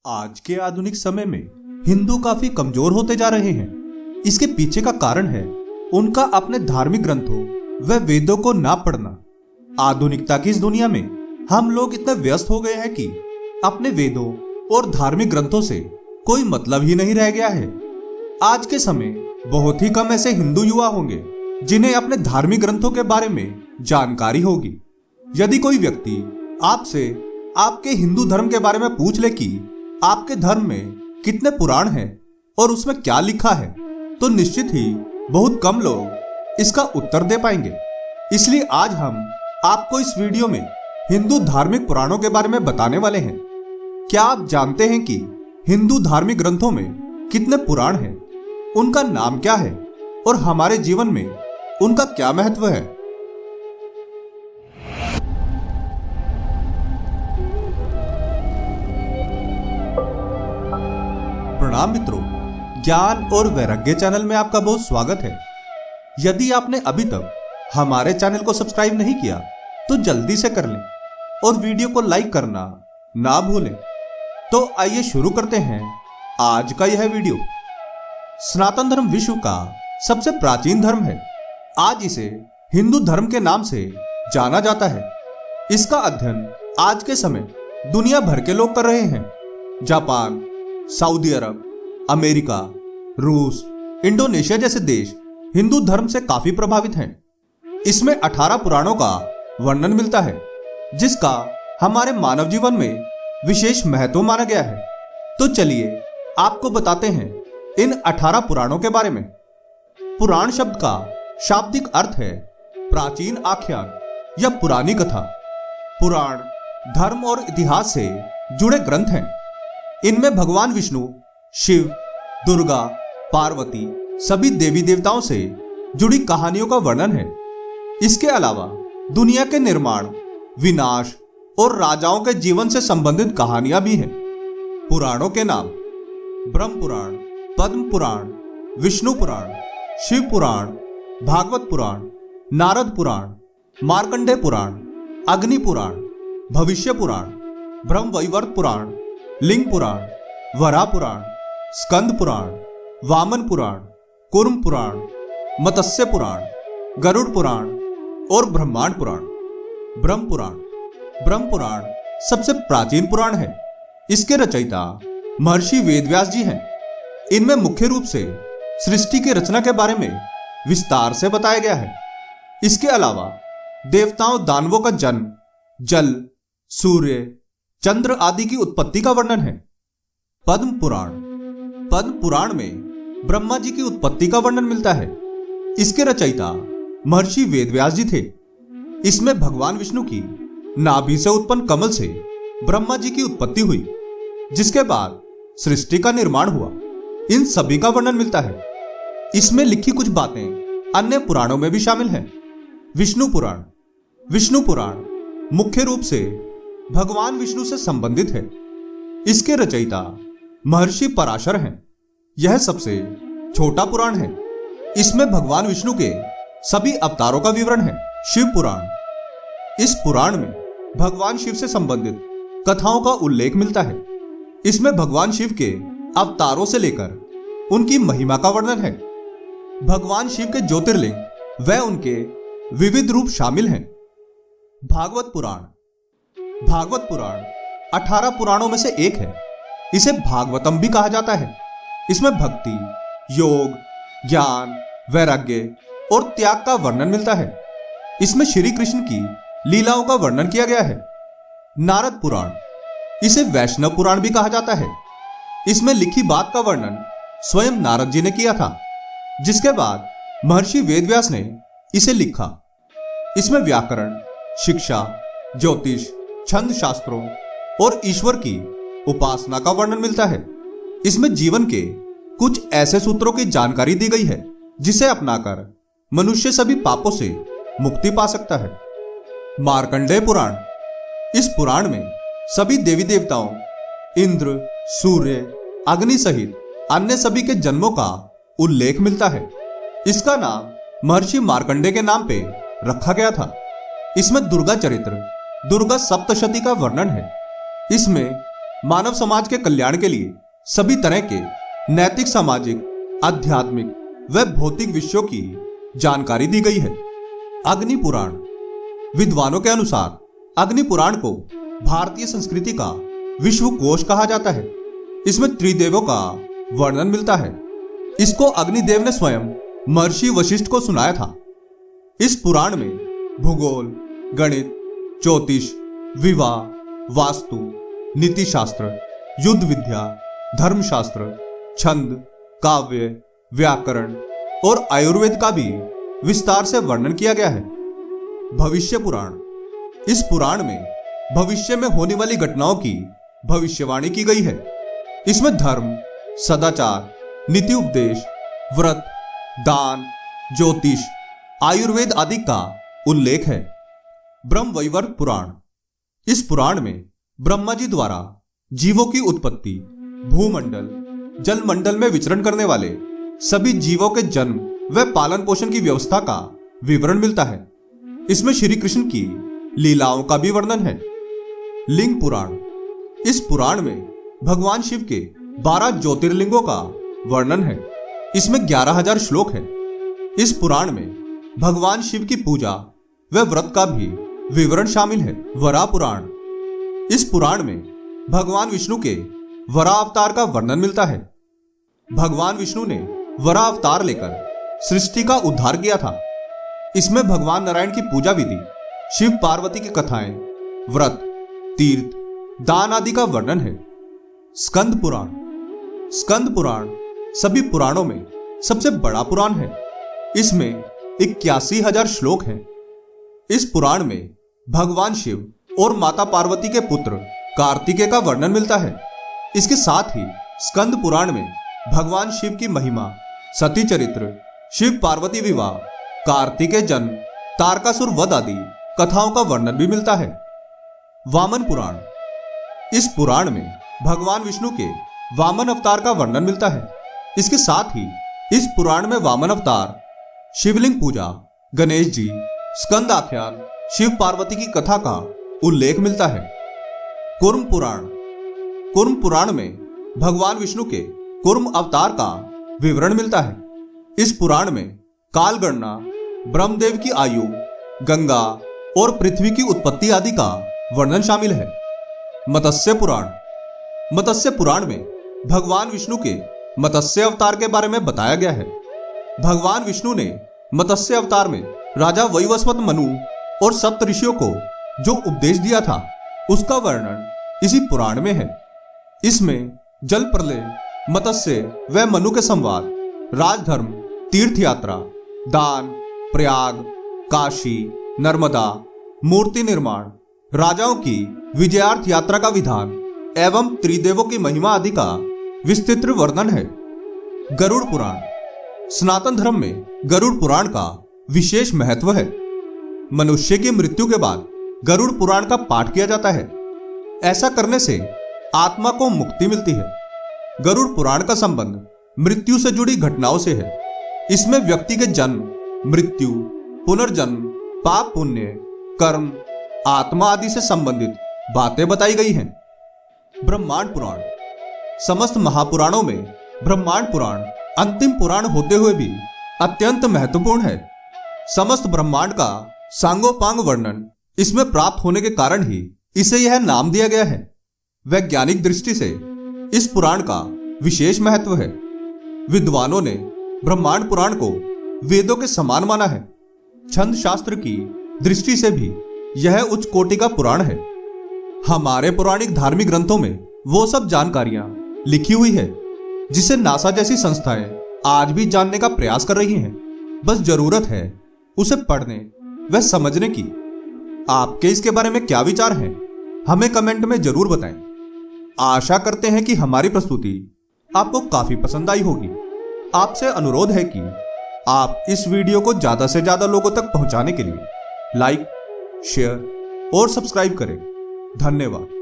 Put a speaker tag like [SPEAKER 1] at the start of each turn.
[SPEAKER 1] आज के आधुनिक समय में हिंदू काफी कमजोर होते जा रहे हैं। इसके पीछे का कारण है उनका अपने धार्मिक ग्रंथों व वेदों को ना पढ़ना। आधुनिकता की इस दुनिया में हम लोग इतने व्यस्त हो गए हैं कि अपने वेदों और धार्मिक ग्रंथों से कोई मतलब ही नहीं रह गया है। आज के समय बहुत ही कम ऐसे हिंदू युवा होंगे जिन्हें अपने धार्मिक ग्रंथों के बारे में जानकारी होगी। यदि कोई व्यक्ति आपसे आपके हिंदू धर्म के बारे में पूछ ले कि आपके धर्म में कितने पुराण हैं और उसमें क्या लिखा है, तो निश्चित ही बहुत कम लोग इसका उत्तर दे पाएंगे। इसलिए आज हम आपको इस वीडियो में हिंदू धार्मिक पुराणों के बारे में बताने वाले हैं। क्या आप जानते हैं कि हिंदू धार्मिक ग्रंथों में कितने पुराण हैं, उनका नाम क्या है और हमारे जीवन में उनका क्या महत्व है? प्रणाम मित्रों, ज्ञान और वैराग्य चैनल में आपका बहुत स्वागत है। यदि आपने अभी तक हमारे चैनल को सब्सक्राइब नहीं किया तो जल्दी से कर लें और वीडियो को लाइक करना ना भूलें। तो आइए शुरू करते हैं आज का यह वीडियो। सनातन धर्म विश्व का सबसे प्राचीन धर्म है। आज इसे हिंदू धर्म के नाम से जाना जाता है। इसका अध्ययन आज के समय दुनिया भर के लोग कर रहे हैं। जापान, सऊदी अरब, अमेरिका, रूस, इंडोनेशिया जैसे देश हिंदू धर्म से काफी प्रभावित हैं। इसमें 18 पुराणों का वर्णन मिलता है, जिसका हमारे मानव जीवन में विशेष महत्व माना गया है। तो चलिए आपको बताते हैं इन 18 पुराणों के बारे में। पुराण शब्द का शाब्दिक अर्थ है प्राचीन आख्यान या पुरानी कथा। पुराण धर्म और इतिहास से जुड़े ग्रंथ हैं। इनमें भगवान विष्णु, शिव, दुर्गा, पार्वती सभी देवी देवताओं से जुड़ी कहानियों का वर्णन है। इसके अलावा दुनिया के निर्माण, विनाश और राजाओं के जीवन से संबंधित कहानियां भी हैं। पुराणों के नाम: ब्रह्म पुराण, पद्म पुराण, विष्णु पुराण, शिव पुराण, भागवत पुराण, नारद पुराण, मार्कंडेय पुराण, अग्नि पुराण, भविष्य पुराण, ब्रह्मवैवर्त पुराण, लिंग पुराण, वराह पुराण, स्कंद पुराण, वामन पुराण, कूर्म पुराण, मत्स्य पुराण, गरुड़ पुराण और ब्रह्मांड पुराण। ब्रह्म पुराण सबसे प्राचीन पुराण है। इसके रचयिता महर्षि वेदव्यास जी हैं। इनमें मुख्य रूप से सृष्टि की रचना के बारे में विस्तार से बताया गया है। इसके अलावा देवताओं, दानवों का जन्म, जल, सूर्य, चंद्र आदि की उत्पत्ति का वर्णन है। पद्म पुराण में ब्रह्मा जी की उत्पत्ति का वर्णन मिलता है। इसके रचयिता महर्षि वेदव्यास जी थे। इसमें भगवान विष्णु की नाभि से उत्पन्न कमल से ब्रह्मा जी की उत्पत्ति हुई, जिसके बाद सृष्टि का निर्माण हुआ। इन सभी का वर्णन मिलता है। इसमें लिखी कुछ बातें अन्य पुराणों में भी शामिल हैं। विष्णु पुराण मुख्य रूप से भगवान विष्णु से संबंधित है। इसके रचयिता महर्षि पराशर हैं। यह सबसे छोटा पुराण है। इसमें भगवान विष्णु के सभी अवतारों का विवरण है। शिव पुराण, इस पुराण में भगवान शिव से संबंधित कथाओं का उल्लेख मिलता है। इसमें भगवान शिव के अवतारों से लेकर उनकी महिमा का वर्णन है। भगवान शिव के ज्योतिर्लिंग व उनके विविध रूप शामिल हैं। भागवत पुराण 18 पुराणों में से एक है। इसे भागवतम भी कहा जाता है। इसमें भक्ति, योग, ज्ञान, वैराग्य और त्याग का वर्णन मिलता है। इसमें श्री कृष्ण की लीलाओं का वर्णन किया गया है। नारद पुराण, इसे वैष्णव पुराण भी कहा जाता है। इसमें लिखी बात का वर्णन स्वयं नारद जी ने किया था, जिसके बाद महर्षि वेदव्यास ने इसे लिखा। इसमें व्याकरण, शिक्षा, ज्योतिष, छंद शास्त्रों और ईश्वर की उपासना का वर्णन मिलता है। इसमें जीवन के कुछ ऐसे सूत्रों की जानकारी दी गई है जिसे अपनाकर मनुष्य सभी पापों से मुक्ति पा सकता है। मार्कंडेय पुराण, इस पुराण में सभी देवी देवताओं, इंद्र, सूर्य, अग्नि सहित अन्य सभी के जन्मों का उल्लेख मिलता है। इसका नाम महर्षि मार्कंडेय के नाम पे रखा गया था। इसमें दुर्गा चरित्र, दुर्गा सप्तशती का वर्णन है। इसमें मानव समाज के कल्याण के लिए सभी तरह के नैतिक, सामाजिक, आध्यात्मिक व भौतिक विषयों की जानकारी दी गई है। अग्नि पुराण। विद्वानों के अनुसार अग्नि पुराण को भारतीय संस्कृति का विश्व कोश कहा जाता है। इसमें त्रिदेवों का वर्णन मिलता है। इसको अग्निदेव ने स्वयं महर्षि वशिष्ठ को सुनाया था। इस पुराण में भूगोल, गणित, ज्योतिष, विवाह, वास्तु, नीति शास्त्र, युद्ध विद्या, धर्मशास्त्र, छंद, काव्य, व्याकरण और आयुर्वेद का भी विस्तार से वर्णन किया गया है। भविष्य पुराण। इस पुराण में भविष्य में होने वाली घटनाओं की भविष्यवाणी की गई है। इसमें धर्म, सदाचार, नीति उपदेश, व्रत, दान, ज्योतिष, आयुर्वेद आदि का उल्लेख है। ब्रह्म वैवर्त पुराण। इस पुराण में ब्रह्मा जी द्वारा जीवों की उत्पत्ति, भूमंडल, जलमंडल में विचरण करने वाले सभी जीवों के जन्म व पालन पोषण की व्यवस्था का विवरण मिलता है। इसमें श्री कृष्ण की लीलाओं का भी वर्णन है। लिंग पुराण। इस पुराण में भगवान शिव के 12 ज्योतिर्लिंगों का वर्णन है। इसमें 11,000 श्लोक है। इस पुराण में भगवान शिव की पूजा व व्रत का भी विवरण शामिल है। वराह पुराण। इस पुराण में भगवान विष्णु के वराह अवतार का वर्णन मिलता है। भगवान विष्णु ने वराह अवतार लेकर सृष्टि का उद्धार किया था। इसमें भगवान नारायण की पूजा विधि, शिव पार्वती की कथाएं, व्रत, तीर्थ, दान आदि का वर्णन है। स्कंद पुराण। स्कंद पुराण सभी पुराणों में सबसे बड़ा पुराण है। इसमें 81,000 श्लोक हैं। इस पुराण में भगवान शिव और माता पार्वती के पुत्र कार्तिकेय का वर्णन मिलता है। इसके साथ ही स्कंद पुराण में भगवान शिव की महिमा, सती चरित्र, शिव पार्वती विवाह, कार्तिकेय जन्म, तारकासुर वध आदि कथाओं का वर्णन भी मिलता है। वामन पुराण। इस पुराण में भगवान विष्णु के वामन अवतार का वर्णन मिलता है। इसके साथ ही इस पुराण में वामन अवतार, शिवलिंग पूजा, गणेश जी, स्कंद आख्यान, शिव पार्वती की कथा का उल्लेख मिलता है। कूर्म पुराण। कूर्म पुराण में भगवान विष्णु के कूर्म अवतार का विवरण मिलता है। इस पुराण में काल गणना, ब्रह्मदेव की आयु, गंगा और पृथ्वी की उत्पत्ति आदि का वर्णन शामिल है। मत्स्य पुराण। मत्स्य पुराण में भगवान विष्णु के मत्स्य अवतार के बारे में बताया गया है। भगवान विष्णु ने मत्स्य अवतार में राजा वैवस्वत मनु और सप्त ऋषियों को जो उपदेश दिया था उसका वर्णन इसी पुराण में है। इसमें जल प्रलय, मत्स्य व मनु के संवाद, राजधर्म, तीर्थ यात्रा, दान, प्रयाग, काशी, नर्मदा, मूर्ति निर्माण, राजाओं की विजयार्थ यात्रा का विधान एवं त्रिदेवों की महिमा आदि का विस्तृत वर्णन है। गरुड़ पुराण। सनातन धर्म में गरुड़ पुराण का विशेष महत्व है। मनुष्य की मृत्यु के बाद गरुड़ पुराण का पाठ किया जाता है। ऐसा करने से आत्मा को मुक्ति मिलती है। गरुड़ पुराण का संबंध मृत्यु से जुड़ी घटनाओं से है। इसमें व्यक्ति के जन्म, मृत्यु, पुनर्जन्म, पाप पुण्य, कर्म, आत्मा आदि से संबंधित बातें बताई गई हैं। ब्रह्मांड पुराण। समस्त महापुराणों में ब्रह्मांड पुराण अंतिम पुराण होते हुए भी अत्यंत महत्वपूर्ण है। समस्त ब्रह्मांड का सांगोपांग वर्णन इसमें प्राप्त होने के कारण ही इसे यह नाम दिया गया है। वैज्ञानिक दृष्टि से इस पुराण का विशेष महत्व है। विद्वानों ने ब्रह्मांड पुराण को वेदों के समान माना है। छंद शास्त्र की दृष्टि से भी यह उच्च कोटि का पुराण है। हमारे पौराणिक धार्मिक ग्रंथों में वो सब जानकारियां लिखी हुई है जिसे नासा जैसी संस्थाएं आज भी जानने का प्रयास कर रही हैं। बस जरूरत है उसे पढ़ने व समझने की। आपके इसके बारे में क्या विचार हैं? हमें कमेंट में जरूर बताएं। आशा करते हैं कि हमारी प्रस्तुति आपको काफी पसंद आई होगी। आपसे अनुरोध है कि आप इस वीडियो को ज्यादा से ज्यादा लोगों तक पहुंचाने के लिए लाइक, शेयर और सब्सक्राइब करें। धन्यवाद।